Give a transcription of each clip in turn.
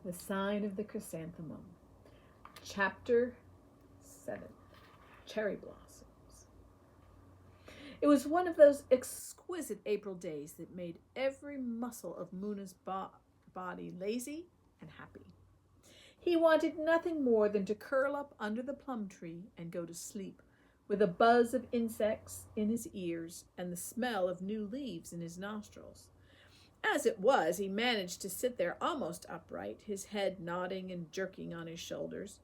The Sign of the Chrysanthemum. Chapter 7. Cherry Blossoms. It was one of those exquisite April days that made every muscle of Muna's body lazy and happy. He wanted nothing more than to curl up under the plum tree and go to sleep, with a buzz of insects in his ears and the smell of new leaves in his nostrils. As it was, he managed to sit there almost upright, his head nodding and jerking on his shoulders.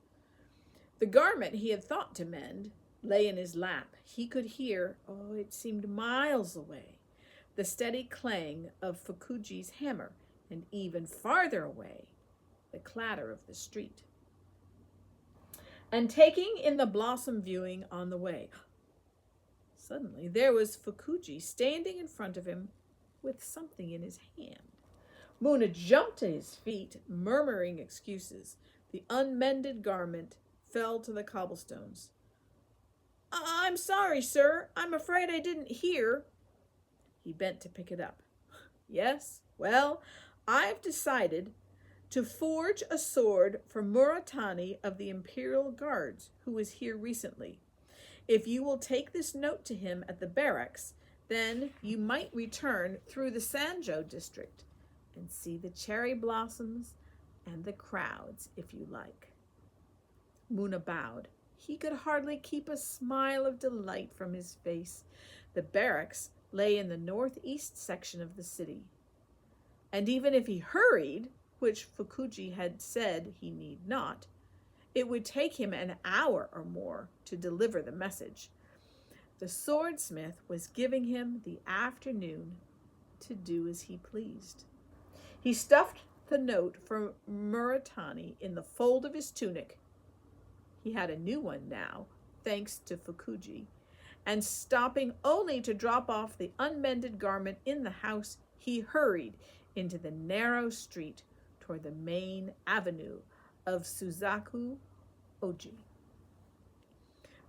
The garment he had thought to mend lay in his lap. He could hear, it seemed miles away, the steady clang of Fukuji's hammer, and even farther away, the clatter of the street. And taking in the blossom viewing on the way, suddenly there was Fukuji standing in front of him with something in his hand. Muna jumped to his feet, murmuring excuses. The unmended garment fell to the cobblestones. "I'm sorry, sir. I'm afraid I didn't hear." He bent to pick it up. "Yes? Well, I've decided to forge a sword for Muratani of the Imperial Guards, who was here recently. If you will take this note to him at the barracks, then you might return through the Sanjo district and see the cherry blossoms and the crowds, if you like." Muna bowed. He could hardly keep a smile of delight from his face. The barracks lay in the northeast section of the city. And even if he hurried, which Fukuji had said he need not, it would take him an hour or more to deliver the message. The swordsmith was giving him the afternoon to do as he pleased. He stuffed the note from Muratani in the fold of his tunic. He had a new one now, thanks to Fukuji, and stopping only to drop off the unmended garment in the house, he hurried into the narrow street toward the main avenue of Suzaku Oji.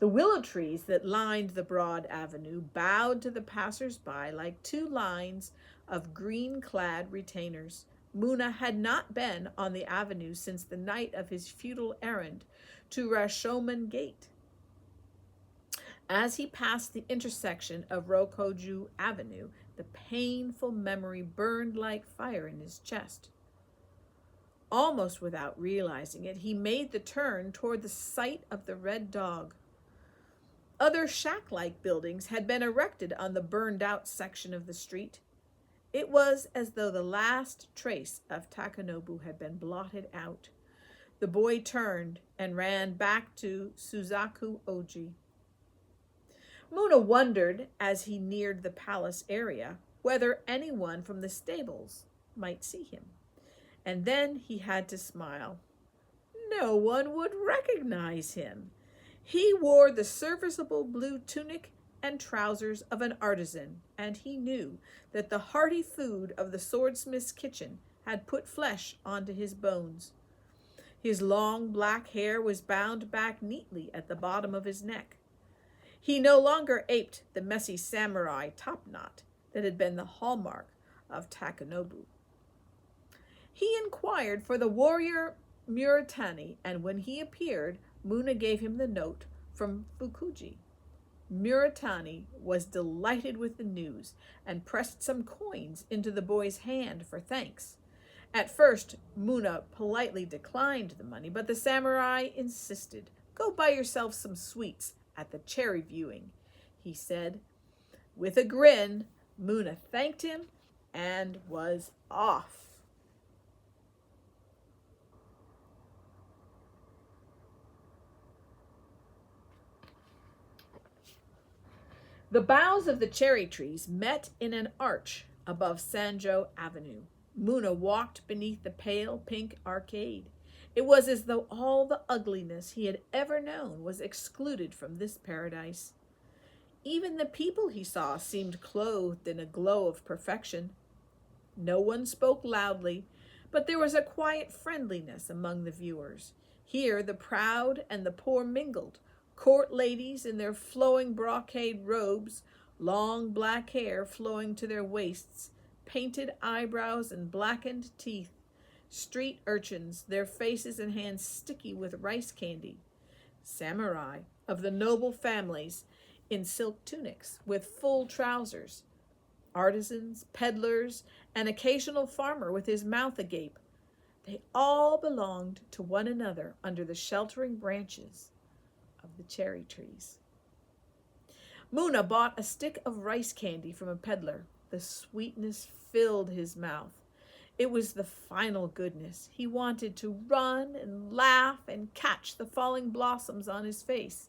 The willow trees that lined the broad avenue bowed to the passers-by like two lines of green-clad retainers. Muna had not been on the avenue since the night of his futile errand to Rashomon Gate. As he passed the intersection of Rokoju Avenue, the painful memory burned like fire in his chest. Almost without realizing it, he made the turn toward the site of the Red Dog. Other shack-like buildings had been erected on the burned-out section of the street. It was as though the last trace of Takanobu had been blotted out. The boy turned and ran back to Suzaku Oji. Muna wondered, as he neared the palace area, whether anyone from the stables might see him. And then he had to smile. No one would recognize him. He wore the serviceable blue tunic and trousers of an artisan, and he knew that the hearty food of the swordsmith's kitchen had put flesh onto his bones. His long black hair was bound back neatly at the bottom of his neck. He no longer aped the messy samurai topknot that had been the hallmark of Takanobu. He inquired for the warrior Muratani, and when he appeared, Muna gave him the note from Fukuji. Muratani was delighted with the news and pressed some coins into the boy's hand for thanks. At first, Muna politely declined the money, but the samurai insisted. "Go buy yourself some sweets at the cherry viewing," he said. With a grin, Muna thanked him and was off. The boughs of the cherry trees met in an arch above Sanjo Avenue. Muna walked beneath the pale pink arcade. It was as though all the ugliness he had ever known was excluded from this paradise. Even the people he saw seemed clothed in a glow of perfection. No one spoke loudly, but there was a quiet friendliness among the viewers. Here the proud and the poor mingled. Court ladies in their flowing brocade robes, long black hair flowing to their waists, painted eyebrows and blackened teeth, street urchins, their faces and hands sticky with rice candy, samurai of the noble families in silk tunics with full trousers, artisans, peddlers, an occasional farmer with his mouth agape. They all belonged to one another under the sheltering branches of the cherry trees. Muna bought a stick of rice candy from a peddler. The sweetness filled his mouth. It was the final goodness. He wanted to run and laugh and catch the falling blossoms on his face.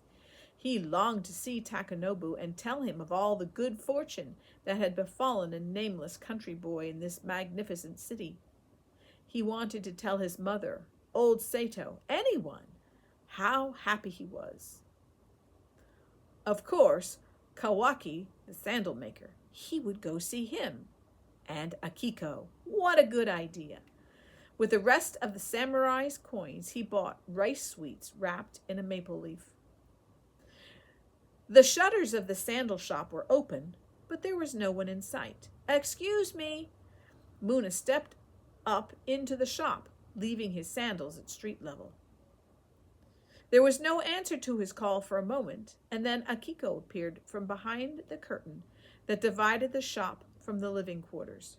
He longed to see Takanobu and tell him of all the good fortune that had befallen a nameless country boy in this magnificent city. He wanted to tell his mother, old Sato, anyone, how happy he was. Of course, Kawaki, the sandal maker, he would go see him. And Akiko, what a good idea. With the rest of the samurai's coins, he bought rice sweets wrapped in a maple leaf. The shutters of the sandal shop were open, but there was no one in sight. "Excuse me." Muna stepped up into the shop, leaving his sandals at street level. There was no answer to his call for a moment, and then Akiko appeared from behind the curtain that divided the shop from the living quarters.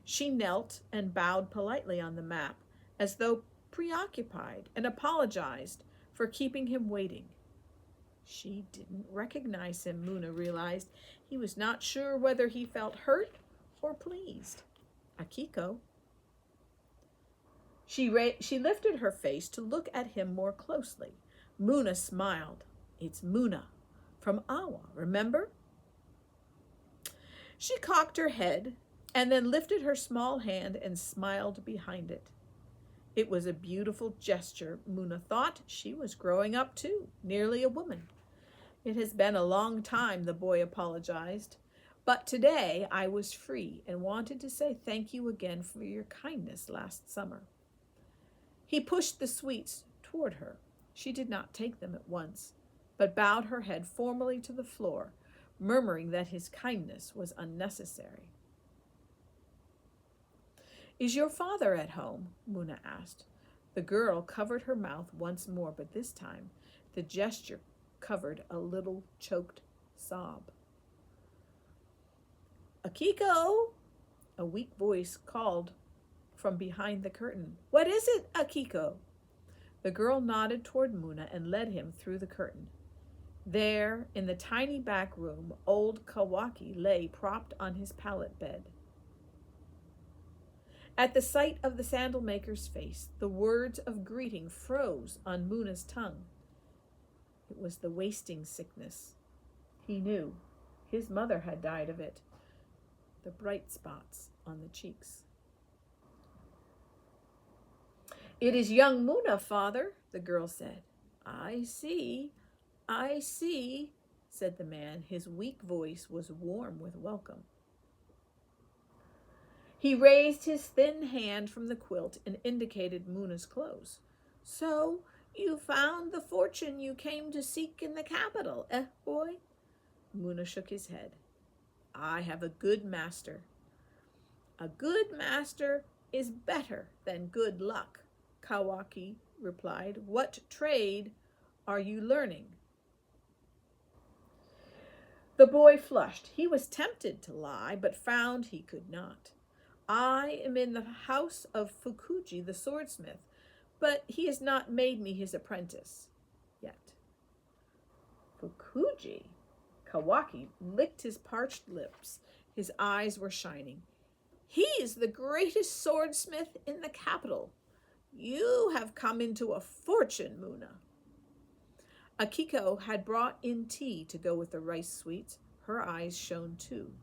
She knelt and bowed politely on the map, as though preoccupied, and apologized for keeping him waiting. She didn't recognize him, Muna realized. He was not sure whether he felt hurt or pleased. Akiko. She lifted her face to look at him more closely. Muna smiled. "It's Muna from Awa, remember?" She cocked her head and then lifted her small hand and smiled behind it. It was a beautiful gesture. Muna thought she was growing up too, nearly a woman. "It has been a long time," the boy apologized, "but today I was free and wanted to say thank you again for your kindness last summer." He pushed the sweets toward her. She did not take them at once, but bowed her head formally to the floor, murmuring that his kindness was unnecessary. "Is your father at home?" Muna asked. The girl covered her mouth once more, but this time the gesture covered a little choked sob. "Akiko!" A weak voice called from behind the curtain. "What is it, Akiko?" The girl nodded toward Muna and led him through the curtain. There, in the tiny back room, old Kawaki lay propped on his pallet bed. At the sight of the sandal maker's face, the words of greeting froze on Muna's tongue. It was the wasting sickness. He knew his mother had died of it. The bright spots on the cheeks. "It is young Muna, father," the girl said. I see, said the man. His weak voice was warm with welcome. He raised his thin hand from the quilt and indicated Muna's clothes. "So you found the fortune you came to seek in the capital, boy?" Muna shook his head. "I have a good master." "A good master is better than good luck," Kawaki replied. "What trade are you learning?" The boy flushed. He was tempted to lie, but found he could not. "I am in the house of Fukuji, the swordsmith, but he has not made me his apprentice yet." "Fukuji?" Kawaki licked his parched lips. His eyes were shining. "He is the greatest swordsmith in the capital. You have come into a fortune, Muna." Akiko had brought in tea to go with the rice sweets. Her eyes shone too.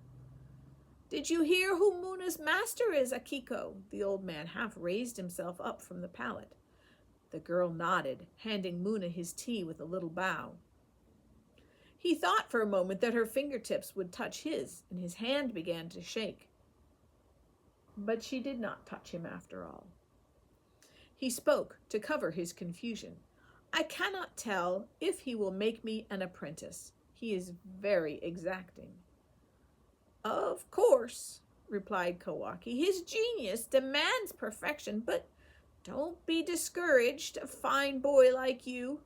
"Did you hear who Muna's master is, Akiko?" The old man half raised himself up from the pallet. The girl nodded, handing Muna his tea with a little bow. He thought for a moment that her fingertips would touch his, and his hand began to shake. But she did not touch him after all. He spoke to cover his confusion. "I cannot tell if he will make me an apprentice. He is very exacting." "Of course." replied Kawaki. His genius demands perfection, but don't be discouraged, a fine boy like you.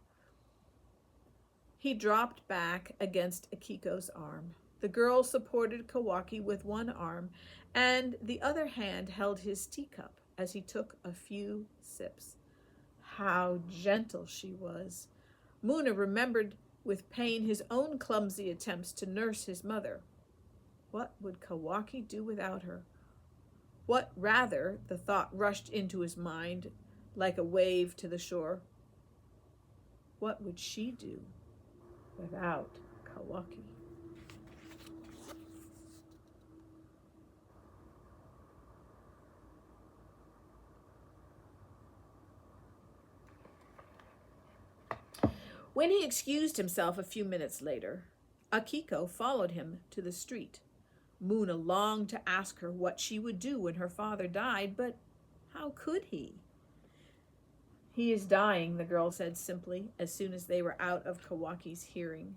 He dropped back against Akiko's arm. The girl supported Kawaki with one arm, and the other hand held his teacup as he took a few sips. How gentle she was! Muna remembered with pain his own clumsy attempts to nurse his mother. What would Kawaki do without her? What rather, the thought rushed into his mind like a wave to the shore. What would she do without Kawaki? When he excused himself a few minutes later, Akiko followed him to the street. Muna longed to ask her what she would do when her father died, but how could he? He is dying, the girl said simply, as soon as they were out of Kawaki's hearing.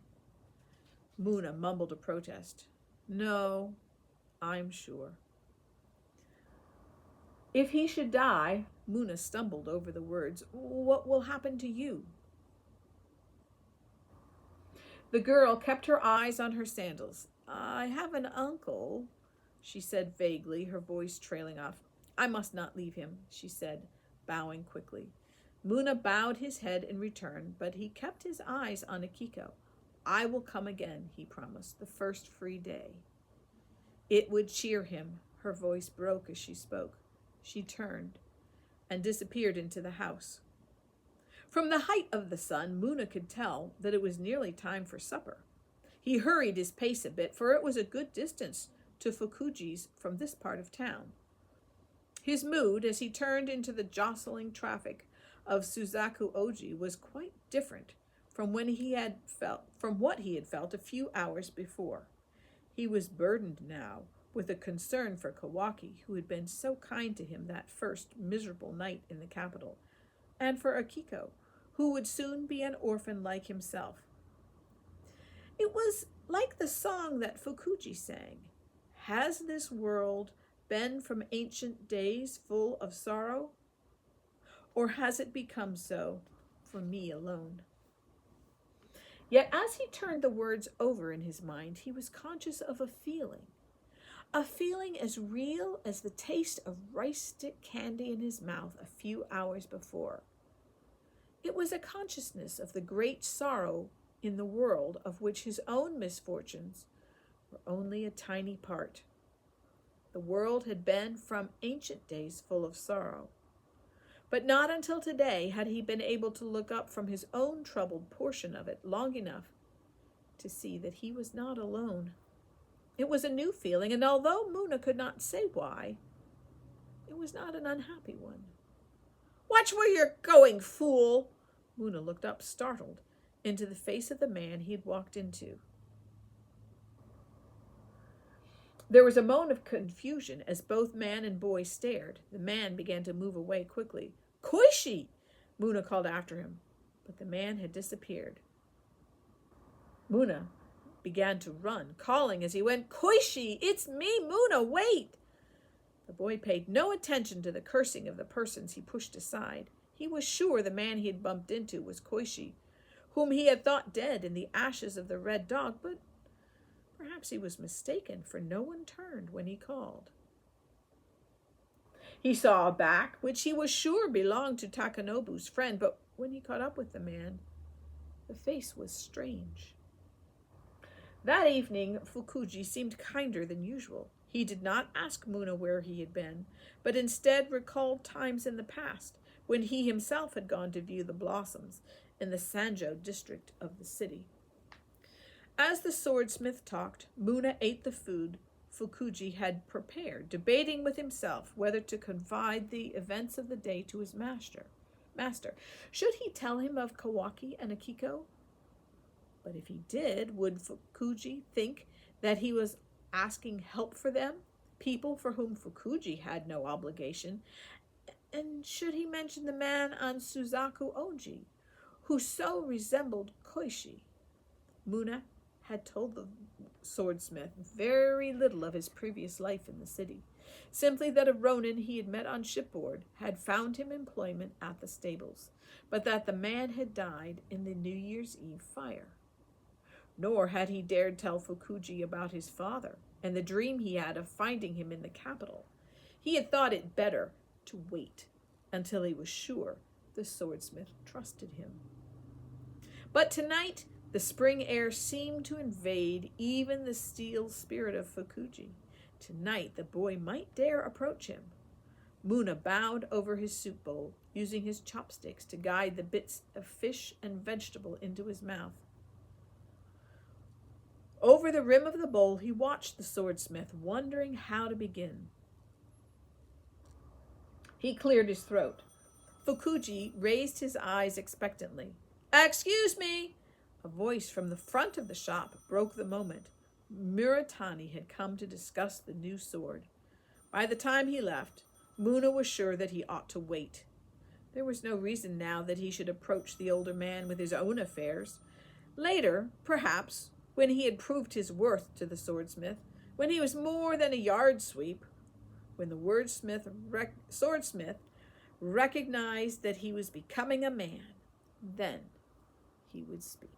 Muna mumbled a protest. No, I'm sure. If he should die, Muna stumbled over the words, what will happen to you? The girl kept her eyes on her sandals. I have an uncle, she said vaguely, her voice trailing off. I must not leave him, she said, bowing quickly. Muna bowed his head in return, but he kept his eyes on Akiko. I will come again, he promised, the first free day. It would cheer him. Her voice broke as she spoke. She turned and disappeared into the house. From the height of the sun, Muna could tell that it was nearly time for supper. He hurried his pace a bit, for it was a good distance to Fukuji's from this part of town. His mood, as he turned into the jostling traffic of Suzaku Oji, was quite different from what he had felt a few hours before. He was burdened now with a concern for Kawaki, who had been so kind to him that first miserable night in the capital, and for Akiko, who would soon be an orphan like himself. It was like the song that Fukuji sang. Has this world been from ancient days full of sorrow? Or has it become so for me alone? Yet as he turned the words over in his mind, he was conscious of a feeling as real as the taste of rice stick candy in his mouth a few hours before. It was a consciousness of the great sorrow in the world of which his own misfortunes were only a tiny part. The world had been from ancient days full of sorrow, but not until today had he been able to look up from his own troubled portion of it long enough to see that he was not alone. It was a new feeling, and although Muna could not say why, it was not an unhappy one. Watch where you're going, fool! Muna looked up, startled, into the face of the man he had walked into. There was a moan of confusion as both man and boy stared. The man began to move away quickly. Koishi! Muna called after him, but the man had disappeared. Muna began to run, calling as he went, Koishi! It's me, Muna! Wait! The boy paid no attention to the cursing of the persons he pushed aside. He was sure the man he had bumped into was Koishi, whom he had thought dead in the ashes of the red dog, but perhaps he was mistaken, for no one turned when he called. He saw a back, which he was sure belonged to Takanobu's friend, but when he caught up with the man, the face was strange. That evening, Fukuji seemed kinder than usual. He did not ask Muna where he had been, but instead recalled times in the past when he himself had gone to view the blossoms in the Sanjo district of the city. As the swordsmith talked, Muna ate the food Fukuji had prepared, debating with himself whether to confide the events of the day to his master. Should he tell him of Kawaki and Akiko? But if he did, would Fukuji think that he was asking help for them, people for whom Fukuji had no obligation? And should he mention the man on Suzaku Oji, who so resembled Koishi? Muna had told the swordsmith very little of his previous life in the city, simply that a Ronin he had met on shipboard had found him employment at the stables, but that the man had died in the New Year's Eve fire. Nor had he dared tell Fukuji about his father and the dream he had of finding him in the capital. He had thought it better to wait until he was sure the swordsmith trusted him. But tonight, the spring air seemed to invade even the steel spirit of Fukuji. Tonight, the boy might dare approach him. Muna bowed over his soup bowl, using his chopsticks to guide the bits of fish and vegetable into his mouth. Over the rim of the bowl, he watched the swordsmith, wondering how to begin. He cleared his throat. Fukuji raised his eyes expectantly. "Excuse me!" A voice from the front of the shop broke the moment. Muratani had come to discuss the new sword. By the time he left, Muna was sure that he ought to wait. There was no reason now that he should approach the older man with his own affairs. Later, perhaps, when he had proved his worth to the swordsmith, when he was more than a yard sweep, when the swordsmith recognized that he was becoming a man, then he would speak.